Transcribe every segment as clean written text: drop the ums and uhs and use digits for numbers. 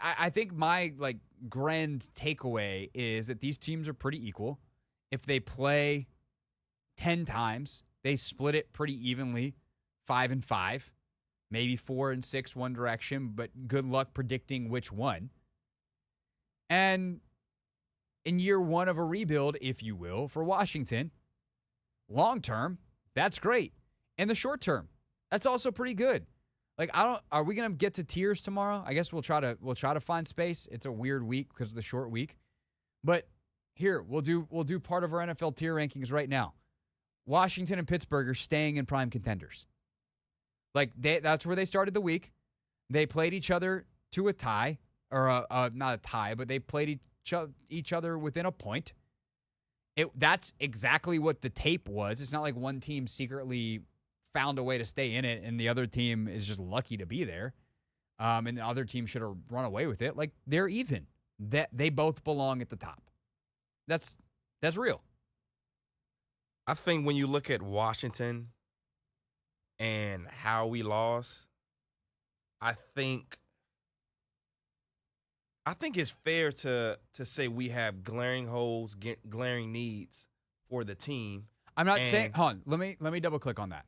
I think my grand takeaway is that these teams are pretty equal. If they play 10 times, they split it pretty evenly, 5-5, maybe 4-6 one direction, but good luck predicting which one. And in year one of a rebuild, if you will, for Washington, long term, that's great. In the short term, that's also pretty good. Are we gonna get to tiers tomorrow? I guess we'll try to find space. It's a weird week because of the short week. But here, we'll do part of our NFL tier rankings right now. Washington and Pittsburgh are staying in prime contenders. That's where they started the week. They played each other to a tie, or not a tie, but they played each other within a point. That's exactly what the tape was. It's not like one team secretly found a way to stay in it and the other team is just lucky to be there. And the other team should have run away with it. They're even. They both belong at the top. That's real. I think when you look at Washington and how we lost, I think it's fair to say we have glaring holes, glaring needs for the team. I'm not saying. Hold on. Let me double click on that.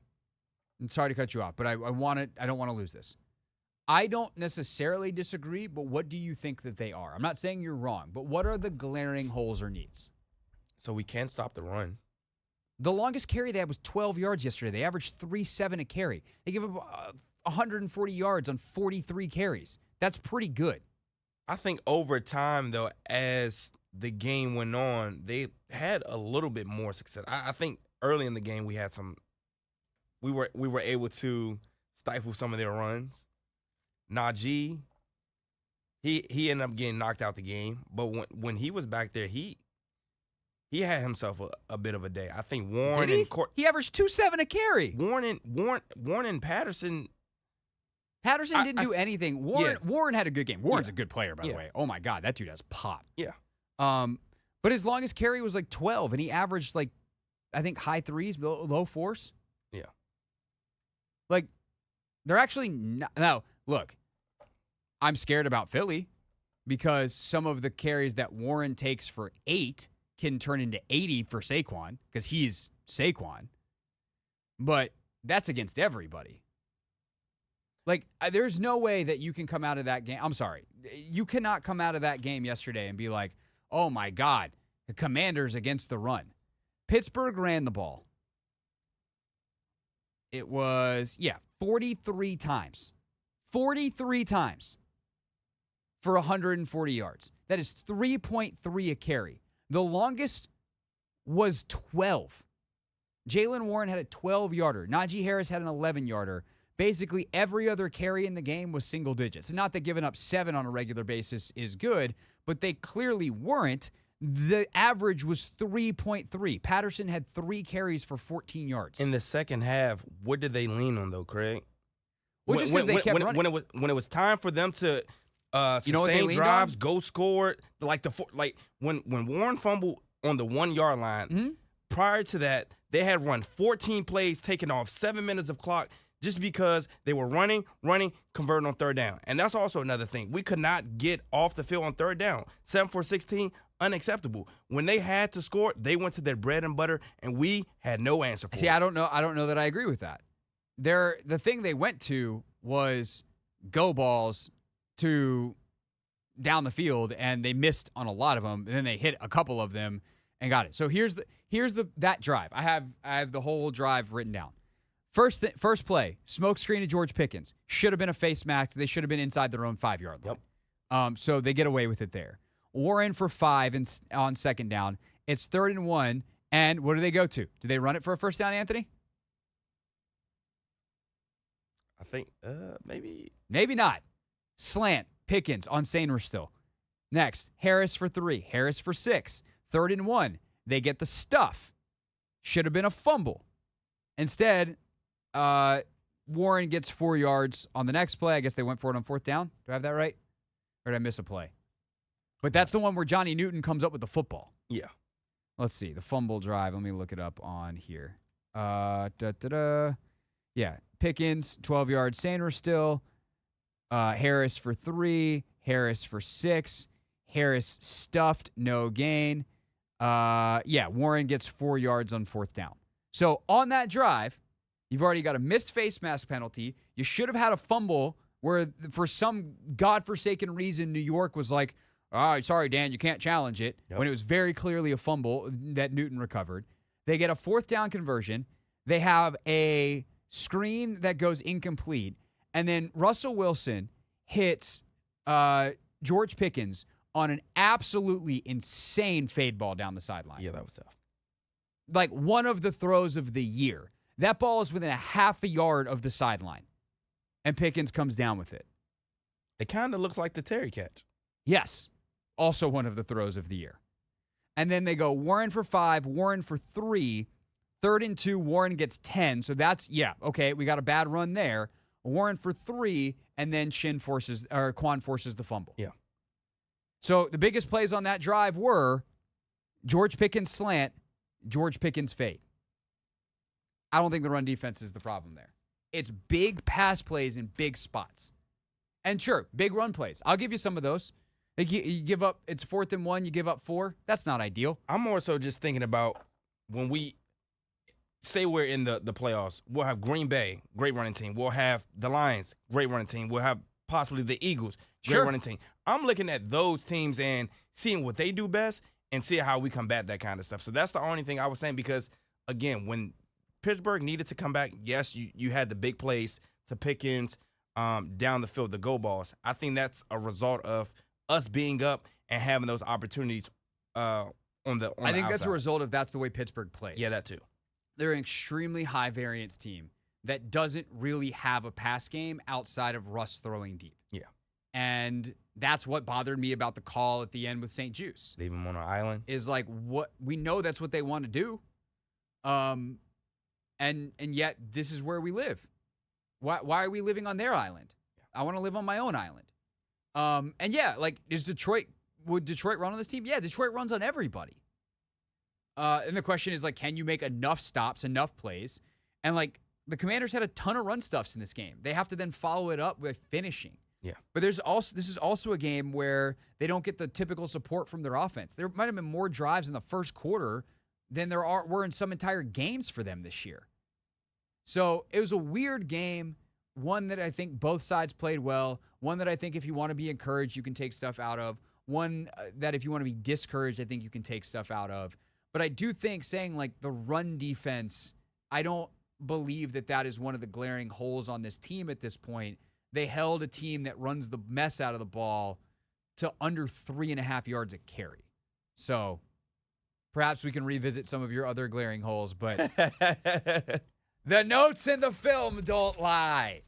I'm sorry to cut you off, but I don't want to lose this. I don't necessarily disagree, but what do you think that they are? I'm not saying you're wrong, but what are the glaring holes or needs? So we can't stop the run. The longest carry they had was 12 yards yesterday. They averaged 3.7 a carry. They give up 140 yards on 43 carries. That's pretty good. I think over time, though, as the game went on, they had a little bit more success. I think early in the game we had some. We were able to stifle some of their runs. Najee, he ended up getting knocked out the game, but when he was back there, he had himself a bit of a day. I think Warren and he averaged 2.7 a carry. Warren and Patterson. Patterson didn't do anything. Warren had a good game. Warren's a good player, by the way. Oh my God, that dude has pop. Yeah. But his longest carry was 12, and he averaged I think high threes, low fours. Yeah. They're actually not. Now, look, I'm scared about Philly because some of the carries that Warren takes for 8 can turn into 80 for Saquon because he's Saquon. But that's against everybody. There's no way that you can come out of that game. I'm sorry. You cannot come out of that game yesterday and be like, oh, my God, the Commanders against the run. Pittsburgh ran the ball. It was, 43 times. 43 times for 140 yards. That is 3.3 a carry. The longest was 12. Jaylen Warren had a 12-yarder. Najee Harris had an 11-yarder. Basically, every other carry in the game was single digits. Not that giving up 7 on a regular basis is good, but they clearly weren't. The average was 3.3. Patterson had 3 carries for 14 yards. In the second half, what did they lean on, though, Craig? Well, just because they kept running. When it was time for them to sustain drives, go score, when Warren fumbled on the 1-yard line, prior to that, they had run 14 plays, taking off 7 minutes of clock just because they were running, converting on third down. And that's also another thing. We could not get off the field on third down. 7 for 16, unacceptable. When they had to score, they went to their bread and butter, and we had no answer for it. See, I don't know that I agree with that. The thing they went to was go balls to down the field, and they missed on a lot of them, and then they hit a couple of them and got it. So here's that drive. I have the whole drive written down. First play, smoke screen to George Pickens. Should have been a face mask. They should have been inside their own 5-yard line. Yep. So they get away with it there. Warren for 5 on second down. It's 3rd and 1, and what do they go to? Do they run it for a first down, Anthony? I think maybe. Maybe not. Slant, Pickens on Sainer still. Next, Harris for 3. Harris for 6. 3rd and 1. They get the stuff. Should have been a fumble. Instead, Warren gets 4 yards on the next play. I guess they went for it on 4th down. Do I have that right? Or did I miss a play? But that's the one where Johnny Newton comes up with the football. Yeah. Let's see. The fumble drive. Let me look it up on here. Yeah. Pickens, 12 yards. Sainer still. Harris for 3. Harris for 6. Harris stuffed, no gain. Warren gets 4 yards on 4th down. So on that drive, you've already got a missed face mask penalty. You should have had a fumble where for some godforsaken reason New York was like, "Oh, sorry, Dan, you can't challenge it," when it was very clearly a fumble that Newton recovered. They get a 4th down conversion. They have a screen that goes incomplete. And then Russell Wilson hits George Pickens on an absolutely insane fade ball down the sideline. Yeah, that was tough. Like one of the throws of the year. That ball is within a half a yard of the sideline. And Pickens comes down with it. It kind of looks like the Terry catch. Yes. Also one of the throws of the year. And then they go Warren for 5, Warren for 3. 3rd and 2, Warren gets 10. So that's, okay, we got a bad run there. Warren for 3, and then Quan forces the fumble. Yeah. So the biggest plays on that drive were George Pickens slant, George Pickens fade. I don't think the run defense is the problem there. It's big pass plays in big spots. And sure, big run plays. I'll give you some of those. Like you give up, it's 4th and 1, you give up 4. That's not ideal. I'm more so just thinking about when we say we're in the playoffs, we'll have Green Bay, great running team. We'll have the Lions, great running team. We'll have possibly the Eagles, great running team. I'm looking at those teams and seeing what they do best and see how we combat that kind of stuff. So that's the only thing I was saying because, again, when Pittsburgh needed to come back, yes, you had the big plays to Pickens down the field, the go balls. I think that's a result of us being up and having those opportunities on the I think outside. That's a result of that's the way Pittsburgh plays. Yeah, that too. They're an extremely high variance team that doesn't really have a pass game outside of Russ throwing deep. Yeah. And that's what bothered me about the call at the end with St. Juice. Leave him on an island. Is like what we know that's what they want to do. And yet this is where we live. Why are we living on their island? I want to live on my own island. Would Detroit run on this team? Yeah, Detroit runs on everybody. And the question is, like, can you make enough stops, enough plays? And, like, the Commanders had a ton of run stuffs in this game. They have to then follow it up with finishing. Yeah. But this is also a game where they don't get the typical support from their offense. There might have been more drives in the first quarter than were in some entire games for them this year. So it was a weird game, one that I think both sides played well, one that I think if you want to be encouraged, you can take stuff out of, one that if you want to be discouraged, I think you can take stuff out of. But I do think saying, like, the run defense, I don't believe that is one of the glaring holes on this team at this point. They held a team that runs the mess out of the ball to under 3.5 yards a carry. So perhaps we can revisit some of your other glaring holes, but the notes in the film don't lie.